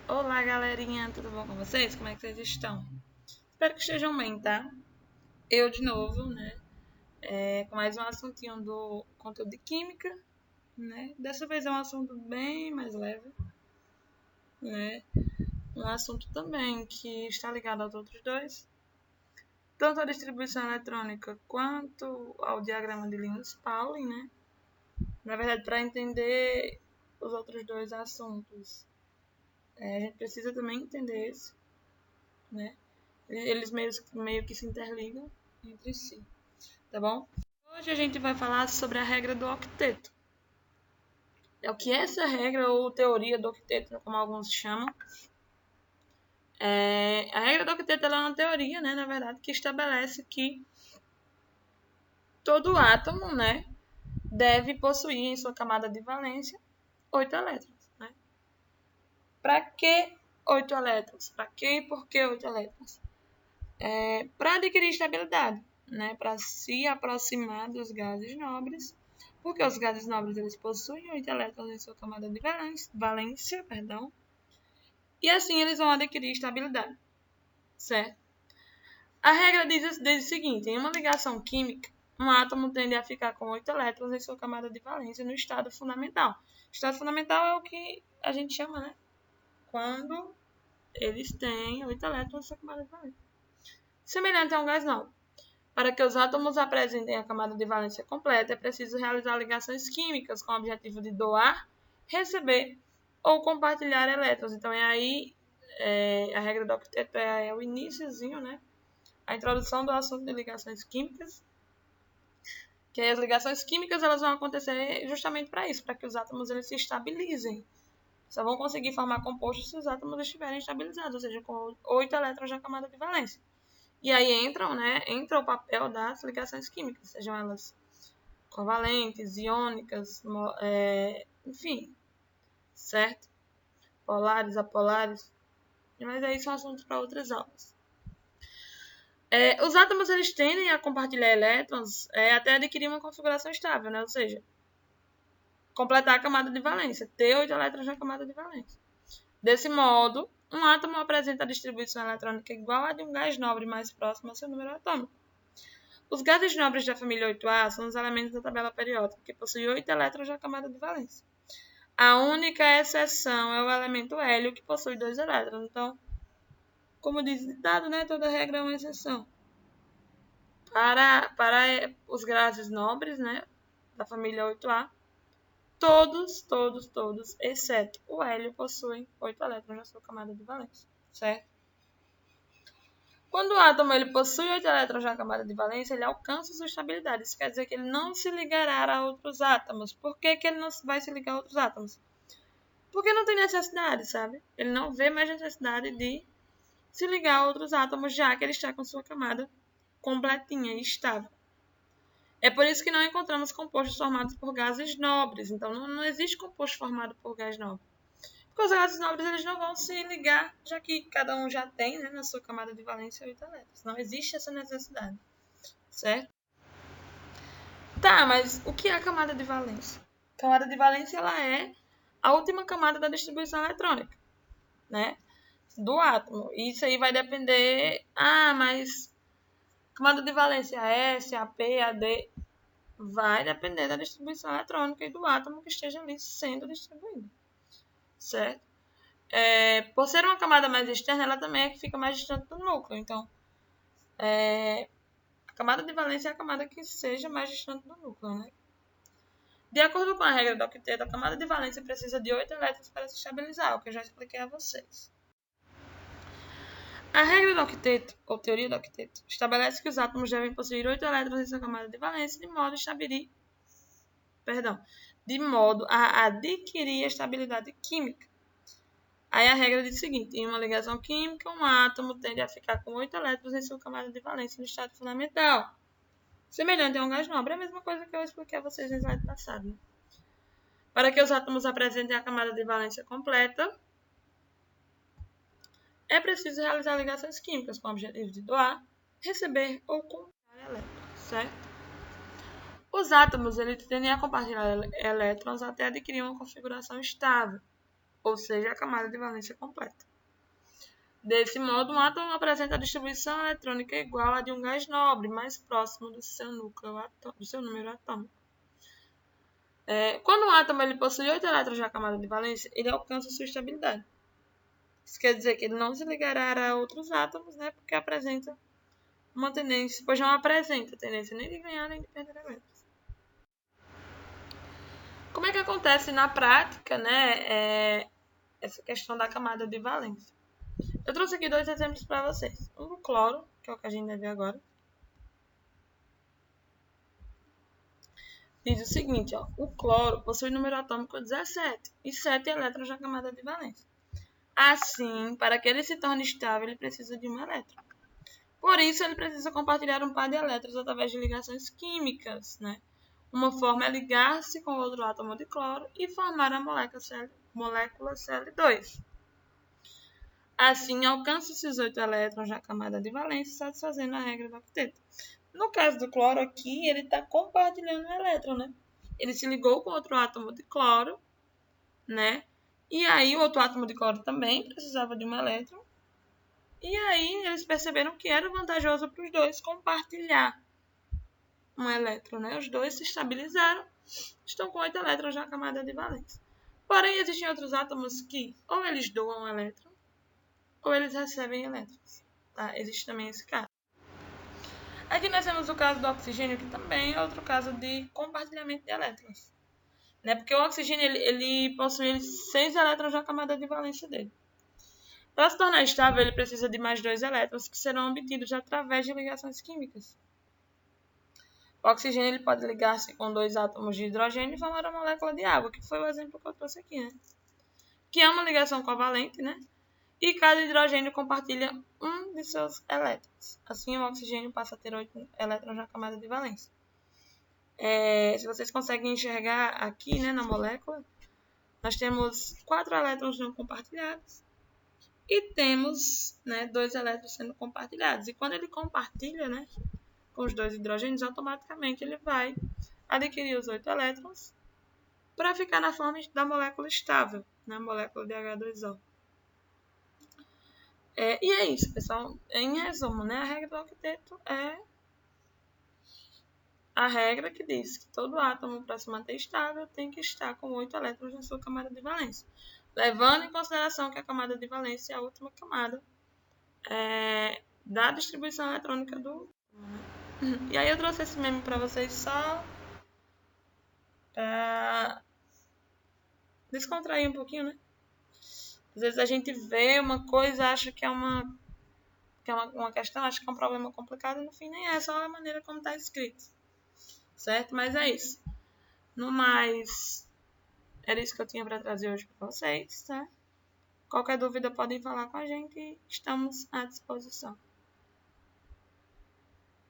Olá, galerinha, tudo bom com vocês? Como é que vocês estão? Espero que estejam bem, tá? Eu de novo, né? Com mais um assuntinho do conteúdo de química, né? Dessa vez é um assunto bem mais leve, né? Um assunto também que está ligado aos outros dois, tanto a distribuição eletrônica quanto ao diagrama de Linus-Pauling, né? Na verdade, para entender os outros dois assuntos, a gente precisa também entender esse, né? Eles meio que se interligam entre si, tá bom? Hoje a gente vai falar sobre a regra do octeto. É o que é essa regra ou teoria do octeto, como alguns chamam. A regra do octeto é uma teoria, né, na verdade, que estabelece que todo átomo, né, deve possuir em sua camada de valência 8 elétrons. Né? Para que 8 elétrons? Para que e por que 8 elétrons? Para adquirir estabilidade, né, para se aproximar dos gases nobres, porque os gases nobres eles possuem 8 elétrons em sua camada de valência, e assim eles vão adquirir estabilidade, certo? A regra diz o seguinte: em uma ligação química, um átomo tende a ficar com 8 elétrons em sua camada de valência no estado fundamental. O estado fundamental é o que a gente chama, né, quando eles têm 8 elétrons em sua camada de valência. Semelhante a um gás nobre. Para que os átomos apresentem a camada de valência completa, é preciso realizar ligações químicas com o objetivo de doar, receber ou compartilhar elétrons. Então, a regra do octeto é o iníciozinho, né? A introdução do assunto de ligações químicas, que as ligações químicas elas vão acontecer justamente para isso, para que os átomos eles se estabilizem. Só vão conseguir formar compostos se os átomos estiverem estabilizados, ou seja, com 8 elétrons na camada de valência. E aí entra o papel das ligações químicas, sejam elas covalentes, iônicas, enfim, certo? Polares, apolares. Mas aí são assuntos para outras aulas. Os átomos eles tendem a compartilhar elétrons até adquirir uma configuração estável, né? Ou seja, completar a camada de valência, ter 8 elétrons na camada de valência. Desse modo, um átomo apresenta a distribuição eletrônica igual a de um gás nobre mais próximo ao seu número atômico. Os gases nobres da família 8A são os elementos da tabela periódica, que possuem 8 elétrons na camada de valência. A única exceção é o elemento hélio, que possui 2 elétrons. Então, como diz o ditado, né, toda regra é uma exceção. Para os gases nobres, né, da família 8A, todos, exceto o hélio, possuem 8 elétrons na sua camada de valência, certo? Quando o átomo ele possui 8 elétrons na camada de valência, ele alcança sua estabilidade. Isso quer dizer que ele não se ligará a outros átomos. Por que ele não vai se ligar a outros átomos? Porque não tem necessidade, sabe? Ele não vê mais necessidade de se ligar a outros átomos, já que ele está com sua camada completinha e estável. É por isso que não encontramos compostos formados por gases nobres. Então, não existe composto formado por gás nobre. Porque os gases nobres eles não vão se ligar, já que cada um já tem, né, na sua camada de valência 8 elétrons. Não existe essa necessidade, certo? Tá, mas o que é a camada de valência? A camada de valência ela é a última camada da distribuição eletrônica, né, do átomo. Isso aí vai depender... mas camada de valência S, AP, AD... vai depender da distribuição eletrônica e do átomo que esteja ali sendo distribuído, certo? Por ser uma camada mais externa, ela também é que fica mais distante do núcleo. Então, a camada de valência é a camada que seja mais distante do núcleo, né? De acordo com a regra do octeto, a camada de valência precisa de 8 elétrons para se estabilizar, o que eu já expliquei a vocês. A regra do octeto, ou teoria do octeto, estabelece que os átomos devem possuir 8 elétrons em sua camada de valência de modo a adquirir estabilidade química. Aí a regra diz o seguinte: em uma ligação química, um átomo tende a ficar com 8 elétrons em sua camada de valência no estado fundamental. Semelhante a um gás nobre, é a mesma coisa que eu expliquei a vocês no slide passado. Né? Para que os átomos apresentem a camada de valência completa, é preciso realizar ligações químicas com o objetivo de doar, receber ou compartilhar elétrons, certo? Os átomos eles tendem a compartilhar elétrons até adquirir uma configuração estável. ou seja, a camada de valência completa. Desse modo, um átomo apresenta a distribuição eletrônica igual à de um gás nobre, mais próximo do seu número atômico. Quando um átomo ele possui 8 elétrons na camada de valência, ele alcança sua estabilidade. Isso quer dizer que ele não se ligará a outros átomos, né, porque apresenta uma tendência, pois não apresenta tendência nem de ganhar nem de perder elétrons. Como é que acontece na prática, né, essa questão da camada de valência? Eu trouxe aqui 2 exemplos para vocês. Um do cloro, que é o que a gente vai ver agora. Diz o seguinte, ó, o cloro possui número atômico 17 e 7 elétrons na camada de valência. Assim, para que ele se torne estável, ele precisa de um elétron. Por isso, ele precisa compartilhar um par de elétrons através de ligações químicas, né? Uma forma é ligar-se com outro átomo de cloro e formar a molécula Cl2. Assim, alcança-se os 8 elétrons na camada de valência, satisfazendo a regra do octeto. No caso do cloro aqui, ele está compartilhando um elétron, né? Ele se ligou com outro átomo de cloro, né? E aí o outro átomo de cloro também precisava de um elétron. E aí eles perceberam que era vantajoso para os dois compartilhar um elétron, né? Os dois se estabilizaram, estão com 8 elétrons na camada de valência. Porém, existem outros átomos que ou eles doam um elétron, ou eles recebem elétrons. Tá? Existe também esse caso. Aqui nós temos o caso do oxigênio, que também é outro caso de compartilhamento de elétrons. Né? Porque o oxigênio ele possui 6 elétrons na camada de valência dele. Para se tornar estável, ele precisa de mais 2 elétrons, que serão obtidos através de ligações químicas. O oxigênio ele pode ligar-se com 2 átomos de hidrogênio e formar uma molécula de água, que foi o exemplo que eu trouxe aqui, né? Que é uma ligação covalente, né? E cada hidrogênio compartilha um de seus elétrons. Assim, o oxigênio passa a ter 8 elétrons na camada de valência. Se vocês conseguem enxergar aqui, né, na molécula, nós temos 4 elétrons não compartilhados e temos, né, 2 elétrons sendo compartilhados. E quando ele compartilha, né, com os 2 hidrogênios, automaticamente ele vai adquirir os 8 elétrons para ficar na forma da molécula estável, na molécula de H2O. E é isso, pessoal. Em resumo, né, a regra do octeto é a regra que diz que todo átomo, para se manter estável, tem que estar com 8 elétrons na sua camada de valência, levando em consideração que a camada de valência é a última camada da distribuição eletrônica do... E aí eu trouxe esse meme para vocês só para descontrair um pouquinho, né? Às vezes a gente vê uma coisa, acha que é uma questão, acha que é um problema complicado, e no fim nem é, só a maneira como está escrito. Certo? Mas é isso. No mais, era isso que eu tinha para trazer hoje para vocês, tá? Qualquer dúvida podem falar com a gente e estamos à disposição.